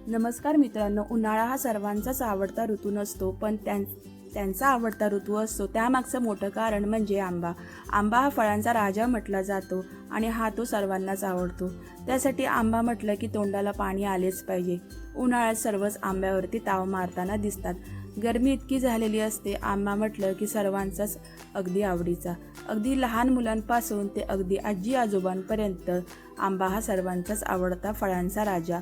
नमस्कार मित्रांनो, उन्हाळा हा सर्वांचाच आवडता ऋतू नसतो, पण त्यांचा आवडता ऋतू असतो. त्यामागचं मोठं कारण म्हणजे आंबा. आंबा हा फळांचा राजा म्हटला जातो आणि हा तो सर्वांनाच आवडतो. त्यासाठी आंबा म्हटलं की तोंडाला पाणी आलेच पाहिजे. उन्हाळ्यात सर्वच आंब्यावरती ताव मारताना दिसतात. गरमी इतकी झालेली असते, आंबा म्हटलं की सर्वांचाच अगदी आवडीचा. अगदी लहान मुलांपासून ते अगदी आजी आजोबांपर्यंत आंबा हा सर्वांचाच आवडता फळांचा राजा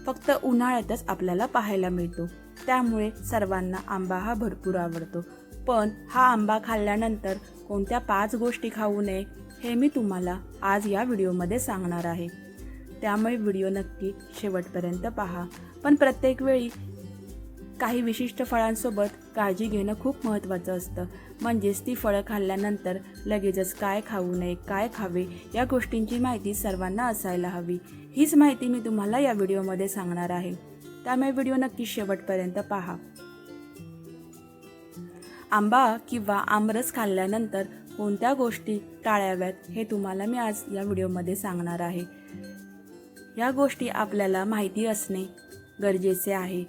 फक्त उन्हाळ्यातच आपल्याला पाहायला मिळतो. त्यामुळे सर्वांना आंबा हा भरपूर आवडतो. पण हा आंबा खाल्ल्यानंतर कोणत्या 5 गोष्टी खाऊ नये हे मी तुम्हाला आज या व्हिडिओमध्ये सांगणार आहे. त्यामुळे व्हिडिओ नक्की शेवटपर्यंत पहा. पण प्रत्येक वेळी काही विशिष्ट फळांसोबत काळजी घेणं खूप महत्त्वाचं असतं. म्हणजेच ती फळं खाल्ल्यानंतर लगेचच काय खाऊ नये, काय खावे या गोष्टींची माहिती सर्वांना असायला हवी. हीच माहिती मी तुम्हाला या व्हिडिओमध्ये सांगणार आहे. त्यामुळे व्हिडिओ नक्की शेवटपर्यंत पहा. आंबा किंवा आमरस खाल्ल्यानंतर कोणत्या गोष्टी टाळाव्यात हे तुम्हाला मी आज या व्हिडिओमध्ये सांगणार आहे. या गोष्टी आपल्याला माहिती असणे गरजेचे आहे.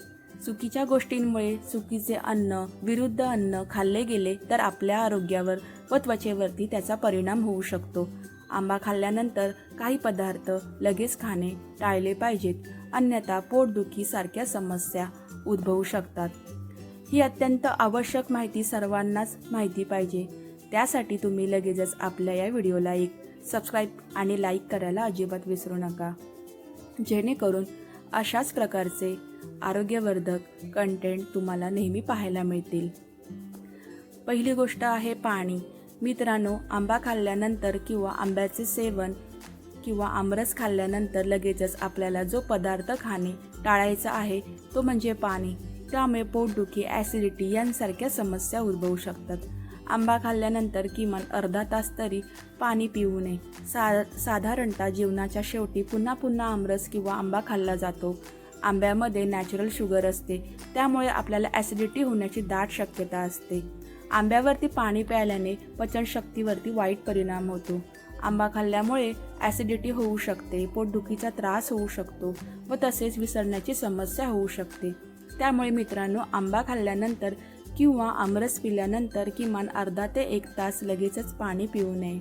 चुकीच्या गोष्टींमुळे चुकीचे अन्न, विरुद्ध अन्न खाल्ले गेले तर आपल्या आरोग्यावर व त्वचेवरती त्याचा परिणाम होऊ शकतो. आंबा खाल्ल्यानंतर काही पदार्थ लगेच खाणे टाळले पाहिजेत, अन्यथा पोटदुखी सारख्या समस्या उद्भवू शकतात. ही अत्यंत आवश्यक माहिती सर्वांनाच माहिती पाहिजे. त्यासाठी तुम्ही लगेचच आपल्या या व्हिडिओला एक सबस्क्राईब आणि लाईक करायला अजिबात विसरू नका, जेणेकरून अशाच प्रकारचे आरोग्यवर्धक कंटेंट तुम्हाला नेहमी पाहायला मिळतील. पहिली गोष्ट आहे पाणी. मित्रांनो, आंबा खाल्ल्यानंतर किंवा आंब्याचे सेवन किंवा आमरस खाल्ल्यानंतर लगेचच आपल्याला जो पदार्थ खाणे टाळायचा आहे तो म्हणजे पाणी. त्यामुळे पोटदुखी, ॲसिडिटी यांसारख्या समस्या उद्भवू शकतात. आंबा खाल्ल्यानंतर किमान अर्धा तास तरी पाणी पिऊ नये. साधारणतः जीवनाच्या शेवटी पुन्हा पुन्हा आमरस किंवा आंबा खाल्ला जातो. आंब्यामध्ये नॅचरल शुगर असते, त्यामुळे आपल्याला ॲसिडिटी होण्याची दाट शक्यता असते. आंब्यावरती पाणी प्यायल्याने पचनशक्तीवरती वाईट परिणाम होतो. आंबा खाल्ल्यामुळे ॲसिडिटी होऊ शकते, पोटदुखीचा त्रास होऊ शकतो व तसेच विसरण्याची समस्या होऊ शकते. त्यामुळे मित्रांनो, आंबा खाल्ल्यानंतर किंवा आमरस पिल्यानंतर किमान अर्धा ते 1 तास लगेचच पाणी पिऊ नये.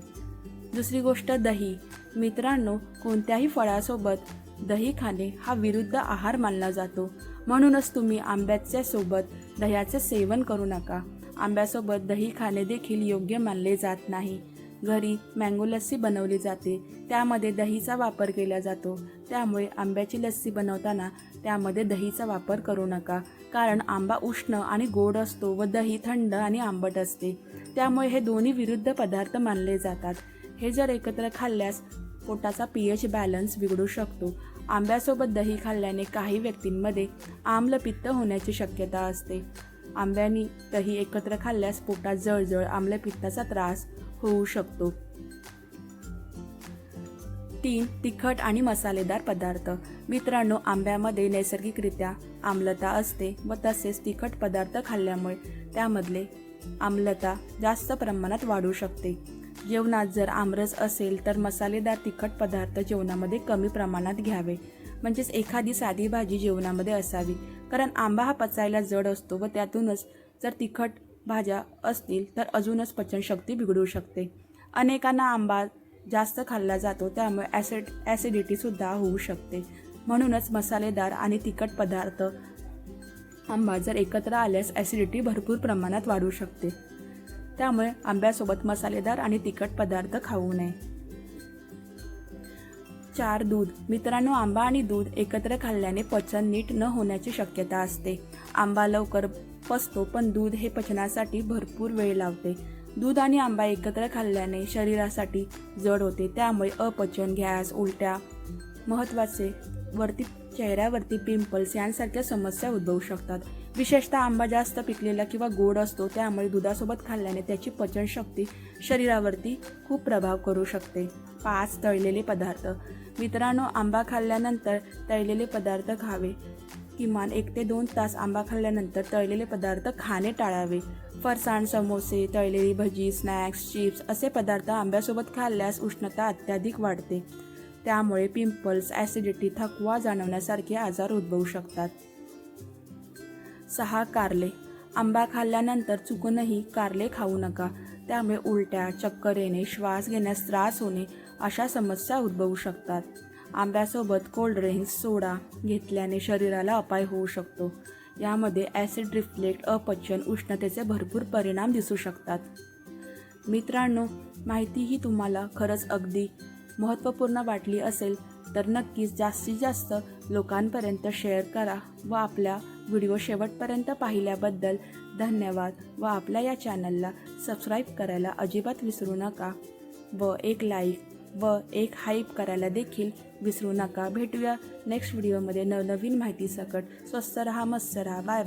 दुसरी गोष्ट दही. मित्रांनो, कोणत्याही फळासोबत दही खाणे हा विरुद्ध आहार मानला जातो. म्हणूनच तुम्ही आंब्याच्या सोबत दह्याचे सेवन करू नका. आंब्यासोबत दही खाणे देखील योग्य मानले जात नाही. घरी मँगो लस्सी बनवली जाते, त्यामध्ये दहीचा वापर केला जातो. त्यामुळे आंब्याची लस्सी बनवताना त्यामध्ये दहीचा वापर करू नका, कारण आंबा उष्ण आणि गोड असतो व दही थंड आणि आंबट असते. त्यामुळे हे दोन्ही विरुद्ध पदार्थ मानले जातात. हे जर एकत्र खाल्ल्यास पोटाचा pH बॅलन्स बिघडू शकतो. आंब्यासोबत दही खाल्ल्याने काही व्यक्तींमध्ये आम्लपित्त होण्याची शक्यता असते. आंब्यानी दही एकत्र खाल्ल्यास पोटात जळजळ, आम्लपित्ताचा त्रास होऊ शकतो. 3. तिखट आणि मसालेदार पदार्थ. मित्रांनो, आंब्यामध्ये नैसर्गिकरित्या आम्लता असते व तसेच तिखट पदार्थ खाल्ल्यामुळे त्यामधले आम्लता जास्त प्रमाणात वाढू शकते. जेवणात जर आमरस असेल तर मसालेदार तिखट पदार्थ जेवणामध्ये कमी प्रमाणात घ्यावे. म्हणजेच एखादी साधी भाजी जेवणामध्ये असावी, कारण आंबा हा पचायला जड असतो व त्यातूनच जर तिखट भाज्या असतील तर अजूनच पचनशक्ती बिघडू शकते. अनेकांना आंबा जास्त खाल्ला जातो, त्यामुळे ॲसिडिटीसुद्धा होऊ शकते. म्हणूनच मसालेदार आणि तिखट पदार्थ आंबा जर एकत्र आल्यास ॲसिडिटी भरपूर प्रमाणात वाढू शकते. त्यामुळे आंब्यासोबत मसालेदार आणि तिखट पदार्थ खाऊ नये. 4. दूध. मित्रांनो, आंबा आणि दूध एकत्र खाल्ल्याने पचन नीट न होण्याची शक्यता असते. आंबा लवकर पचतो, पण दूध हे पचनासाठी भरपूर वेळ लावते. दूध आणि आंबा एकत्र खाल्ल्याने शरीरासाठी जड होते, त्यामुळे अपचन, गॅस, उलट्या, महत्त्वाचे चेहऱ्यावरती पिंपल्स यांसारख्या समस्या उद्भवू शकतात. विशेषतः आंबा जास्त पिकलेला किंवा गोड असतो, त्यामुळे दुधासोबत खाल्ल्याने त्याची पचनशक्ती शरीरावरती खूप प्रभाव करू शकते. 5. तळलेले पदार्थ. मित्रांनो, आंबा खाल्ल्यानंतर तळलेले पदार्थ खावे. किमान 1 ते 2 तास आंबा खाल्ल्यानंतर तळलेले पदार्थ खाणे टाळावे. फरसाण, समोसे, तळलेली भजी, स्नॅक्स, चिप्स असे पदार्थ आंब्यासोबत खाल्ल्यास उष्णता अत्याधिक वाढते. त्यामुळे पिंपल्स, ॲसिडिटी, थकवा जाणवण्यासारखे आजार उद्भवू शकतात. 6. कारले. आंबा खाल्ल्यानंतर चुकूनही कारले खाऊ नका. त्यामुळे उलट्या, चक्कर येणे, श्वास घेण्यास त्रास होणे अशा समस्या उद्भवू शकतात. आंब्यासोबत कोल्ड्रिंक्स, सोडा घेतल्याने शरीराला अपाय होऊ शकतो. यामध्ये ॲसिड रिफ्लेक्ट, अपचन, उष्णतेचे भरपूर परिणाम दिसू शकतात. मित्रांनो, माहिती ही तुम्हाला खरंच अगदी महत्त्वपूर्ण वाटली असेल तर नक्कीच जास्तीत जास्त लोकांपर्यंत शेअर करा व आपल्या व्हिडिओ शेवटपर्यंत पाहिल्याबद्दल धन्यवाद व आपल्या या चॅनलला सबस्क्राईब करायला अजिबात विसरू नका व एक लाईक व एक हाईप करायला देखील विसरू नका. भेटूया नेक्स्ट व्हिडिओमध्ये नवनवीन माहितीसकट. स्वस्त रहा, मस्त रहा. बाय.